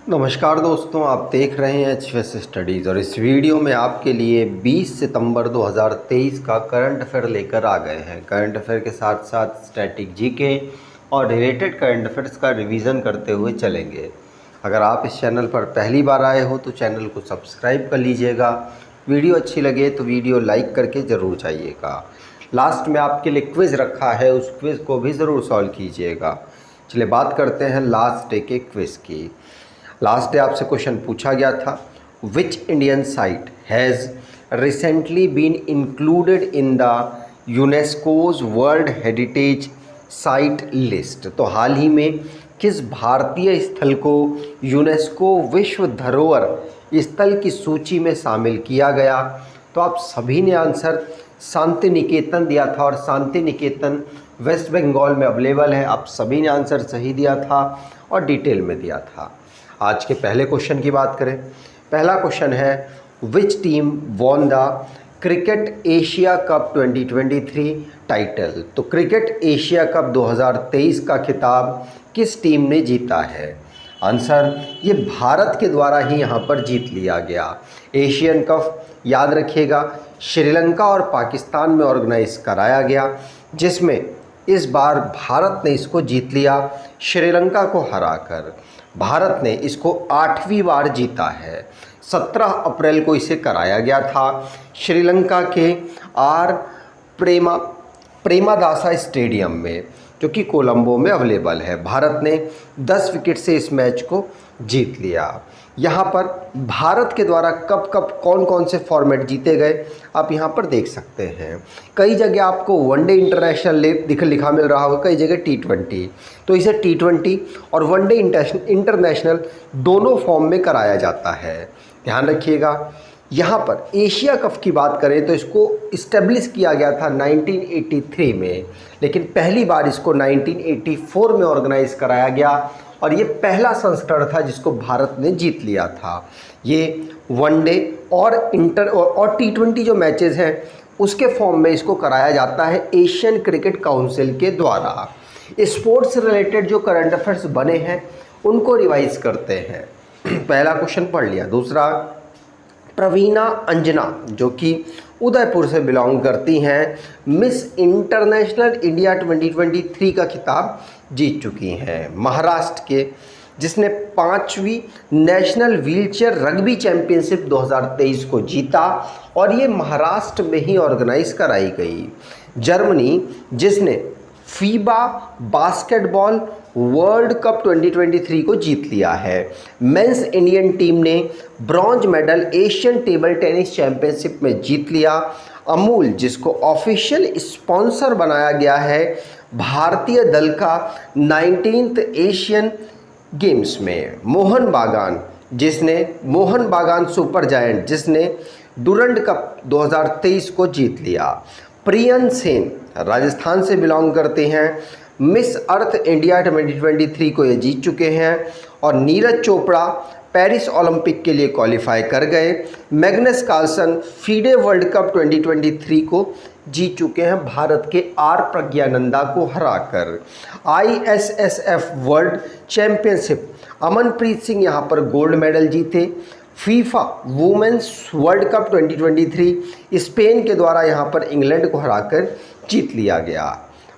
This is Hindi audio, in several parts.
नमस्कार दोस्तों, आप देख रहे हैं एचएस स्टडीज़ और इस वीडियो में आपके लिए 20 सितंबर 2023 का करंट अफेयर लेकर आ गए हैं। करंट अफेयर के साथ साथ स्टैटिक जीके और रिलेटेड करंट अफेयर्स का रिवीजन करते हुए चलेंगे। अगर आप इस चैनल पर पहली बार आए हो तो चैनल को सब्सक्राइब कर लीजिएगा। वीडियो अच्छी लगे तो वीडियो लाइक करके ज़रूर जाइएगा। लास्ट में आपके लिए क्विज़ रखा है, उस क्विज़ को भी ज़रूर सॉल्व कीजिएगा। चलिए बात करते हैं लास्ट डे के क्विज़ की। लास्ट डे आपसे क्वेश्चन पूछा गया था, which Indian site has recently been included in the UNESCO's world heritage site list. तो हाल ही में किस भारतीय स्थल को यूनेस्को विश्व धरोहर स्थल की सूची में शामिल किया गया? तो आप सभी ने आंसर शांति निकेतन दिया था और शांति निकेतन वेस्ट बंगाल में अवेलेबल है। आप सभी ने आंसर सही दिया था और डिटेल में दिया था। आज के पहले क्वेश्चन की बात करें। पहला क्वेश्चन है, which team won the cricket Asia cup 2023 title. तो क्रिकेट एशिया कप 2023 का खिताब किस टीम ने जीता है? आंसर, ये भारत के द्वारा ही यहाँ पर जीत लिया गया। एशियन कप याद रखिएगा श्रीलंका और पाकिस्तान में ऑर्गेनाइज कराया गया, जिसमें इस बार भारत ने इसको जीत लिया श्रीलंका को हराकर। भारत ने इसको 8वीं बार जीता है। 17 अप्रैल को इसे कराया गया था श्रीलंका के आर प्रेमादासा स्टेडियम में, जो कि कोलंबो में अवेलेबल है। भारत ने 10 विकेट से इस मैच को जीत लिया। यहाँ पर भारत के द्वारा कब कब कौन कौन से फॉर्मेट जीते गए आप यहाँ पर देख सकते हैं। कई जगह आपको वनडे इंटरनेशनल लिखा मिल रहा होगा, कई जगह T20। तो इसे T20 और वनडे इंटरनेशनल दोनों फॉर्म में कराया जाता है। ध्यान रखिएगा। यहाँ पर एशिया कप की बात करें तो इसको इस्टेब्लिश किया गया था 1983 में, लेकिन पहली बार इसको 1984 में ऑर्गेनाइज कराया गया और ये पहला संस्करण था जिसको भारत ने जीत लिया था। ये वनडे और T20 जो मैचेस हैं उसके फॉर्म में इसको कराया जाता है एशियन क्रिकेट काउंसिल के द्वारा। स्पोर्ट्स से रिलेटेड जो करंट अफेयर्स बने हैं उनको रिवाइज करते हैं। पहला क्वेश्चन पढ़ लिया। दूसरा, प्रवीणा अंजना जो कि उदयपुर से बिलोंग करती हैं, मिस इंटरनेशनल इंडिया 2023 का खिताब जीत चुकी हैं। महाराष्ट्र के, जिसने 5वीं नेशनल व्हीलचेयर रग्बी चैंपियनशिप 2023 को जीता और ये महाराष्ट्र में ही ऑर्गेनाइज कराई गई। जर्मनी, जिसने फीबा बास्केटबॉल वर्ल्ड कप 2023 को जीत लिया है। मेंस इंडियन टीम ने bronze medal Asian table tennis championship में जीत लिया। अमूल, जिसको ऑफिशियल स्पॉन्सर बनाया गया है भारतीय दल का 19th एशियन गेम्स में। मोहन बागान सुपर जायंट, जिसने डुरंड कप 2023 को जीत लिया। प्रियन सेन राजस्थान से बिलोंग करते हैं, मिस अर्थ इंडिया 2023 को ये जीत चुके हैं। और नीरज चोपड़ा पेरिस ओलंपिक के लिए क्वालिफाई कर गए। Magnus Carlsen FIDE world cup 2023 को जीत चुके हैं भारत के आर प्रज्ञानंदा को हराकर। ISSF world championship Amanpreet Singh यहाँ पर गोल्ड मेडल जीते। FIFA women's world cup 2023 Spain के द्वारा यहाँ पर इंग्लैंड को हराकर जीत लिया गया।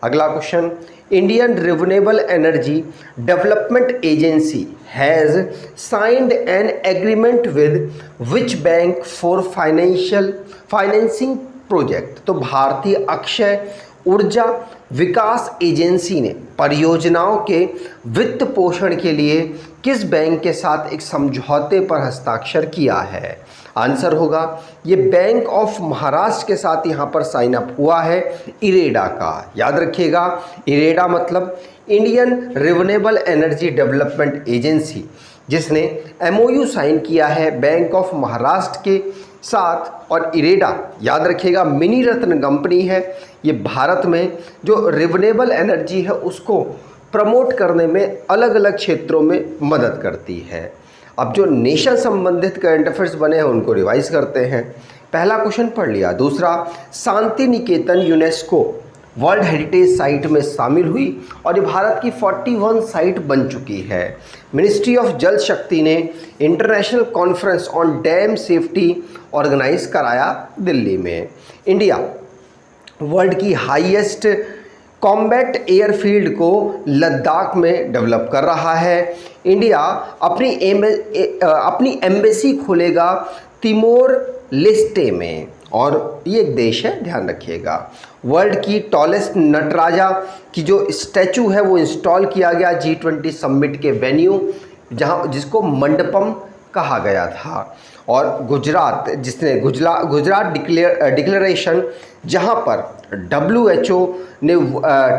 अगला question, Indian renewable energy development agency has signed an agreement with which bank for financing project. तो भारतीय अक्षय ऊर्जा विकास एजेंसी ने परियोजनाओं के वित्त पोषण के लिए किस बैंक के साथ एक समझौते पर हस्ताक्षर किया है? आंसर होगा, ये बैंक ऑफ महाराष्ट्र के साथ यहाँ पर साइन अप हुआ है इरेडा का। याद रखिएगा, इरेडा मतलब Indian renewable energy development agency, जिसने MOU साइन किया है बैंक ऑफ महाराष्ट्र के साथ। और इरेडा याद रखिएगा मिनी रत्न कंपनी है। ये भारत में जो रिन्यूएबल एनर्जी है उसको प्रमोट करने में अलग अलग क्षेत्रों में मदद करती है। अब जो नेशन संबंधित करंट अफेयर्स बने हैं उनको रिवाइज करते हैं। पहला क्वेश्चन पढ़ लिया। दूसरा, Shanti Niketan UNESCO world heritage site में शामिल हुई और ये भारत की 41 साइट बन चुकी है। मिनिस्ट्री ऑफ जल शक्ति ने international conference on dam safety organise कराया दिल्ली में। इंडिया वर्ल्ड की हाईएस्ट कॉम्बैट एयरफील्ड को लद्दाख में डेवलप कर रहा है। इंडिया अपनी एम्बेसी खोलेगा तिमोर लेस्टे में, और ये एक देश है, ध्यान रखिएगा। वर्ल्ड की टॉलेस्ट नटराजा की जो स्टैचू है वो इंस्टॉल किया गया G20 समिट के वेन्यू, जिसको मंडपम कहा गया था। और गुजरात गुजरात डिक्लेरेशन, जहां पर WHO ने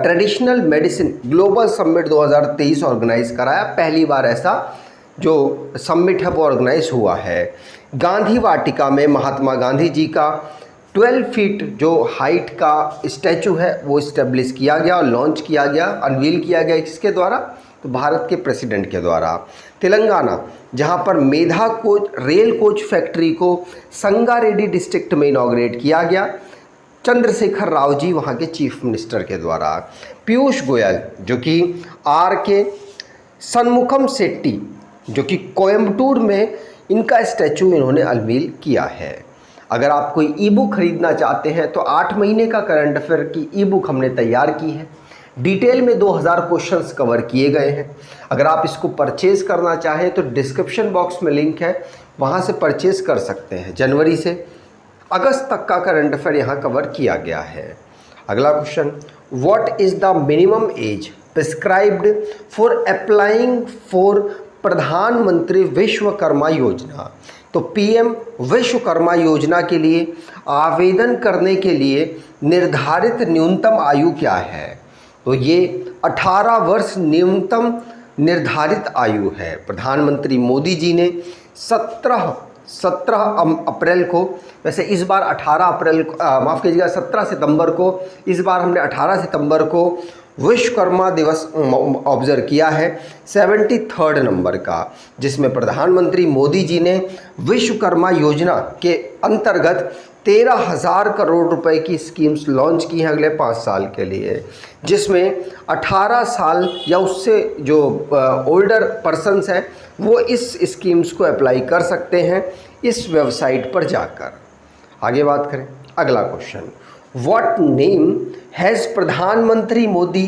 traditional medicine global summit 2023 organise कराया। पहली बार ऐसा जो समिट है वो ऑर्गेनाइज हुआ है। गांधी वाटिका में महात्मा गांधी जी का 12 फीट जो हाइट का स्टैचू है वो इस्टेब्लिश किया गया और लॉन्च किया गया, अनवील किया गया। किसके द्वारा? तो भारत के प्रेसिडेंट के द्वारा। तेलंगाना, जहां पर मेधा कोच रेल कोच फैक्ट्री को संगारेड्डी डिस्ट्रिक्ट में इनॉग्रेट किया गया, चंद्रशेखर राव जी वहां के चीफ मिनिस्टर के द्वारा। पीयूष गोयल जो कि RK सन्मुखम शेट्टी जो कि कोयम्बटूर में इनका स्टैचू इन्होंने अनवील किया है। अगर आप कोई ई बुक खरीदना चाहते हैं तो 8 महीने का करंट अफेयर की ई बुक हमने तैयार की है। डिटेल में 2000 क्वेश्चंस कवर किए गए हैं। अगर आप इसको परचेज़ करना चाहें तो डिस्क्रिप्शन बॉक्स में लिंक है, वहाँ से परचेज़ कर सकते हैं। जनवरी से अगस्त तक का करंट अफेयर यहाँ कवर किया गया है। अगला question, what is the minimum age prescribed for applying for प्रधानमंत्री विश्वकर्मा योजना? तो PM विश्वकर्मा योजना के लिए आवेदन करने के लिए निर्धारित न्यूनतम आयु क्या है? तो ये 18 वर्ष न्यूनतम निर्धारित आयु है। प्रधानमंत्री मोदी जी ने 17 अप्रैल को, वैसे इस बार 18 अप्रैल को, माफ़ कीजिएगा 17 सितंबर को, इस बार हमने 18 सितंबर को विश्वकर्मा दिवस ऑब्जर्व किया है 73rd नंबर का, जिसमें प्रधानमंत्री मोदी जी ने विश्वकर्मा योजना के अंतर्गत 13,000 करोड़ रुपए की स्कीम्स लॉन्च की हैं अगले 5 साल के लिए, जिसमें 18 साल या उससे जो ओल्डर पर्सन्स हैं वो इस स्कीम्स को अप्लाई कर सकते हैं इस वेबसाइट पर जाकर। आगे बात करें, अगला क्वेश्चन, व्हाट नेम हैज़ प्रधानमंत्री Modi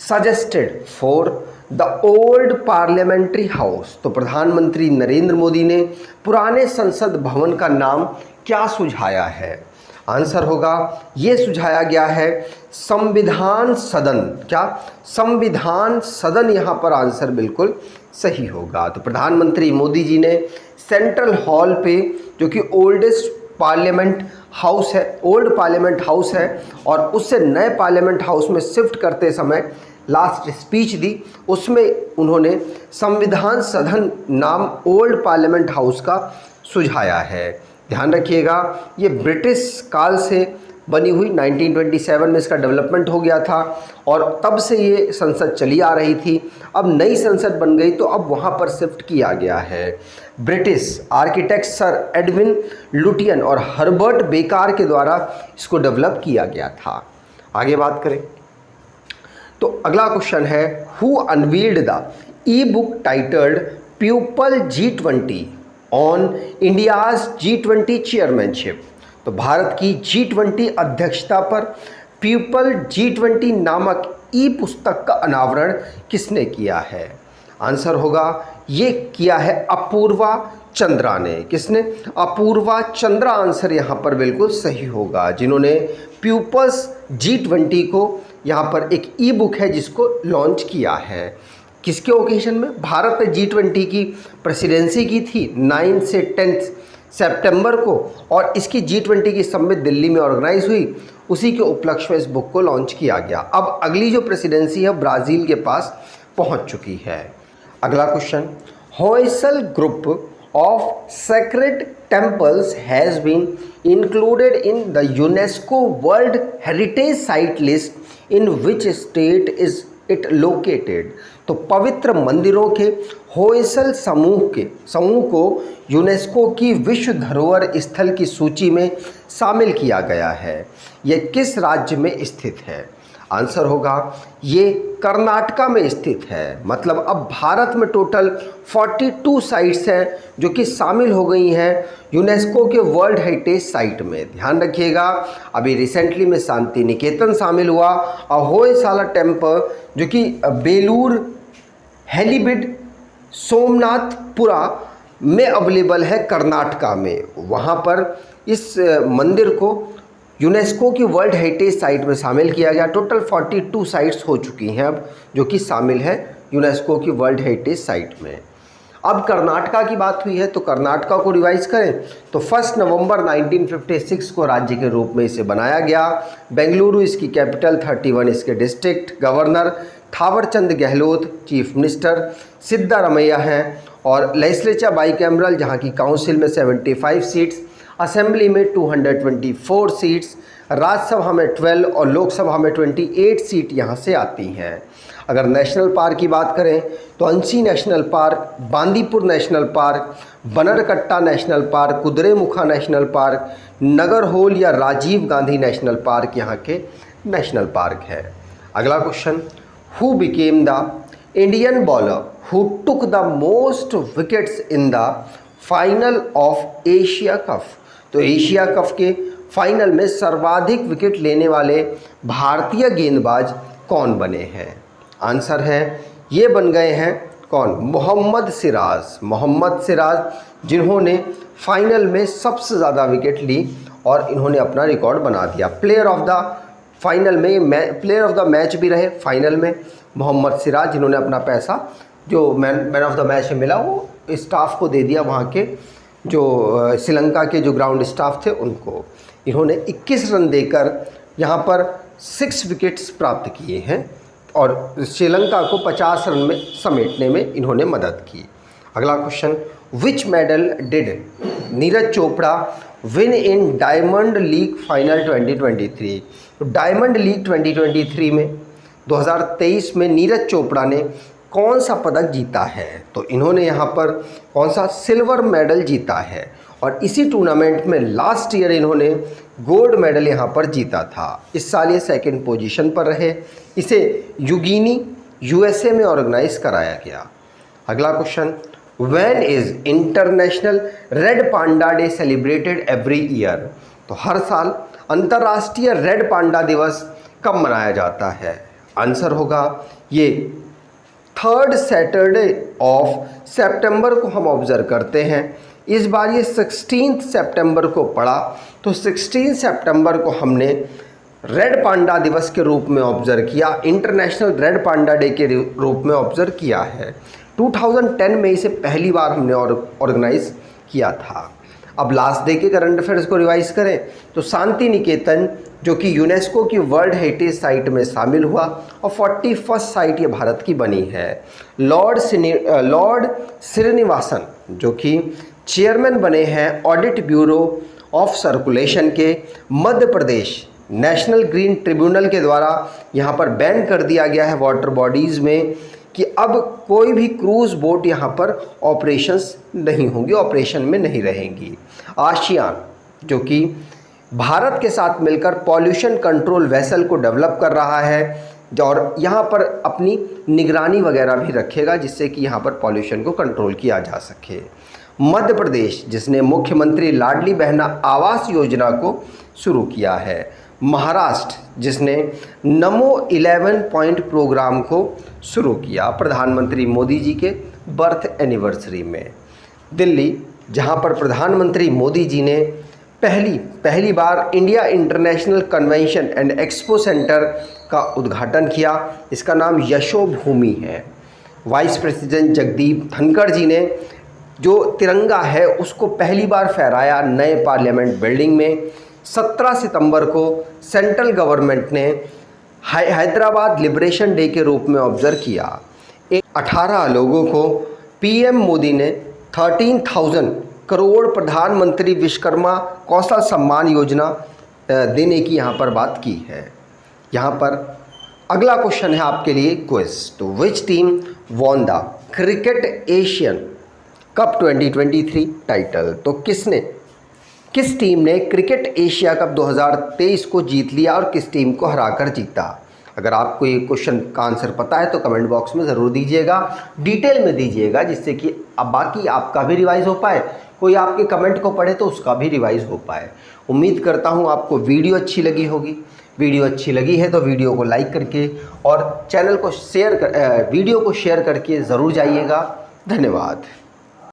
suggested for the old parliamentary house? तो प्रधानमंत्री नरेंद्र मोदी ने पुराने संसद भवन का नाम क्या सुझाया है? आंसर होगा, ये सुझाया गया है संविधान सदन। क्या? संविधान सदन यहाँ पर आंसर बिल्कुल सही होगा। तो प्रधानमंत्री मोदी जी ने सेंट्रल हॉल पे, जो कि ओल्डेस्ट पार्लियामेंट हाउस है, ओल्ड पार्लियामेंट हाउस है, और उससे नए पार्लियामेंट हाउस में शिफ्ट करते समय लास्ट स्पीच दी, उसमें उन्होंने संविधान सदन नाम ओल्ड पार्लियामेंट हाउस का सुझाया है। ध्यान रखिएगा, ये ब्रिटिश काल से बनी हुई 1927 में इसका डेवलपमेंट हो गया था और तब से ये संसद चली आ रही थी। अब नई संसद बन गई तो अब वहाँ पर शिफ्ट किया गया है। British architect sir Edwin Lutyens और हर्बर्ट बेकार के द्वारा इसको डेवलप किया गया था। आगे बात करें तो अगला क्वेश्चन है, who unveiled the E book titled people G20 on India's G20 chairmanship? तो भारत की G20 अध्यक्षता पर पीपल G20 नामक ई पुस्तक का अनावरण किसने किया है? आंसर होगा, ये किया है अपूर्वा चंद्रा ने। किसने? अपूर्वा चंद्रा आंसर यहाँ पर बिल्कुल सही होगा, जिन्होंने पीपल्स G20 को यहाँ पर एक ई बुक है जिसको लॉन्च किया है। किसके ओकेजन में? भारत ने G20 की प्रेसिडेंसी की थी 9 से 10 सितंबर को और इसकी G20 की समिट दिल्ली में ऑर्गेनाइज हुई, उसी के उपलक्ष्य में इस बुक को लॉन्च किया गया। अब अगली जो प्रेसिडेंसी है ब्राज़ील के पास पहुंच चुकी है। अगला question, Hoysala group of sacred temples has been included in the UNESCO world heritage site list in which state is it located? तो पवित्र मंदिरों के होयसल समूह को यूनेस्को की विश्व धरोहर स्थल की सूची में शामिल किया गया है। यह किस राज्य में स्थित है? आंसर होगा ये कर्नाटका में स्थित है। मतलब अब भारत में टोटल 42 साइट्स हैं जो कि शामिल हो गई हैं यूनेस्को के वर्ल्ड हेरिटेज साइट में। ध्यान रखिएगा, अभी रिसेंटली में शांति निकेतन शामिल हुआ और होयसाला टेम्पल जो कि बेलूर हेलीबिड सोमनाथपुरा में अवेलेबल है कर्नाटका में। वहाँ पर इस मंदिर को यूनेस्को की वर्ल्ड हेरिटेज साइट में शामिल किया गया। टोटल 42 साइट्स हो चुकी हैं अब जो कि शामिल है यूनेस्को की वर्ल्ड हेरिटेज साइट में। अब कर्नाटका की बात हुई है तो कर्नाटका को रिवाइज करें तो 1 नवंबर 1956 को राज्य के रूप में इसे बनाया गया। बेंगलुरु इसकी कैपिटल, 31 इसके district, governor Thawarchand Gehlot chief minister, Siddaramaiah हैं और लेजिस्लेचर बाईकैमरल जहाँ की काउंसिल में 75 सीट्स, असेंबली में 224 सीट्स, राज्यसभा में 12 और लोकसभा में 28 सीट यहाँ से आती हैं। अगर नेशनल पार्क की बात करें तो Anshi national park, Bandipur national park, Bannerghatta national park, Kudremukh national park, Nagarhole या राजीव गांधी नेशनल पार्क यहाँ के नेशनल पार्क है। अगला question, who became the Indian bowler who took the most wickets in the final of Asia cup. तो एशिया कप के फाइनल में सर्वाधिक विकेट लेने वाले भारतीय गेंदबाज कौन बने हैं? आंसर है ये बन गए हैं कौन? मोहम्मद सिराज। मोहम्मद सिराज जिन्होंने फाइनल में सबसे ज़्यादा विकेट ली और इन्होंने अपना रिकॉर्ड बना दिया। प्लेयर ऑफ द फाइनल में प्लेयर ऑफ द मैच भी रहे फाइनल में मोहम्मद सिराज, जिन्होंने अपना पैसा जो मैन ऑफ द मैच मिला वो स्टाफ को दे दिया, वहाँ के जो श्रीलंका के जो ग्राउंड स्टाफ थे उनको। इन्होंने 21 रन देकर यहाँ पर 6 विकेट्स प्राप्त किए हैं और श्रीलंका को 50 रन में समेटने में इन्होंने मदद की। अगला question, which medal did Neeraj Chopra win in diamond league final 2023? तो डायमंड लीग 2023 में 2023 में नीरज चोपड़ा ने कौन सा पदक जीता है? तो इन्होंने यहाँ पर कौन सा? सिल्वर मेडल जीता है और इसी टूर्नामेंट में लास्ट ईयर इन्होंने गोल्ड मेडल यहाँ पर जीता था। इस साल ये सेकंड पोजीशन पर रहे। इसे युगिनी यूएसए में ऑर्गेनाइज कराया गया। अगला question, when is international red panda day celebrated every year? तो हर साल अंतर्राष्ट्रीय रेड पांडा दिवस कब मनाया जाता है? आंसर होगा ये 3rd सैटरडे ऑफ सितंबर को हम ऑब्ज़र्व करते हैं। इस बार ये 16 सितंबर को पड़ा तो 16 सितंबर को हमने रेड पांडा दिवस के रूप में ऑब्ज़र्व किया, इंटरनेशनल रेड पांडा डे के रूप में ऑब्ज़र्व किया है। 2010 में इसे पहली बार हमने ऑर्गेनाइज किया था। अब लास्ट डे के करंट अफेयर्स को रिवाइज करें तो शांति निकेतन जो कि यूनेस्को की वर्ल्ड हेरिटेज साइट में शामिल हुआ और 41st साइट ये भारत की बनी है। लॉर्ड श्रीनिवासन जो कि चेयरमैन बने हैं ऑडिट ब्यूरो ऑफ सर्कुलेशन के, Madhya Pradesh national green tribunal के द्वारा यहाँ पर बैन कर दिया गया है वाटर बॉडीज़ में कि अब कोई भी क्रूज़ बोट यहाँ पर ऑपरेशंस नहीं होंगी, ऑपरेशन में नहीं रहेंगी। आसियान जो कि भारत के साथ मिलकर पॉल्यूशन कंट्रोल वेसल को डेवलप कर रहा है और यहाँ पर अपनी निगरानी वगैरह भी रखेगा जिससे कि यहाँ पर पॉल्यूशन को कंट्रोल किया जा सके। मध्य प्रदेश जिसने मुख्यमंत्री लाडली बहना आवास योजना को शुरू किया है। महाराष्ट्र जिसने नमो 11 पॉइंट प्रोग्राम को शुरू किया प्रधानमंत्री मोदी जी के बर्थ एनिवर्सरी में। दिल्ली जहां पर प्रधानमंत्री मोदी जी ने पहली बार India International Convention and Expo Centre का उद्घाटन किया, इसका नाम यशोभूमि है। वाइस प्रेसिडेंट जगदीप धनखड़ जी ने जो तिरंगा है उसको पहली बार फहराया नए पार्लियामेंट बिल्डिंग में। 17 सितंबर को सेंट्रल गवर्नमेंट ने हैदराबाद लिबरेशन डे के रूप में ऑब्जर्व किया। 18 लोगों को पीएम मोदी ने 13,000 करोड़ प्रधानमंत्री विश्वकर्मा कौशल सम्मान योजना देने की यहाँ पर बात की है। यहाँ पर अगला क्वेश्चन है आपके लिए क्विज। तो which team won the cricket Asian cup 2023 title? तो किस टीम ने क्रिकेट एशिया कप 2023 को जीत लिया और किस टीम को हराकर जीता? अगर आपको ये क्वेश्चन का आंसर पता है तो कमेंट बॉक्स में ज़रूर दीजिएगा, डिटेल में दीजिएगा, जिससे कि अब बाकी आपका भी रिवाइज़ हो पाए, कोई आपके कमेंट को पढ़े तो उसका भी रिवाइज़ हो पाए। उम्मीद करता हूँ आपको वीडियो अच्छी लगी होगी। वीडियो अच्छी लगी है तो वीडियो को लाइक करके और चैनल को वीडियो को शेयर करके ज़रूर जाइएगा। धन्यवाद।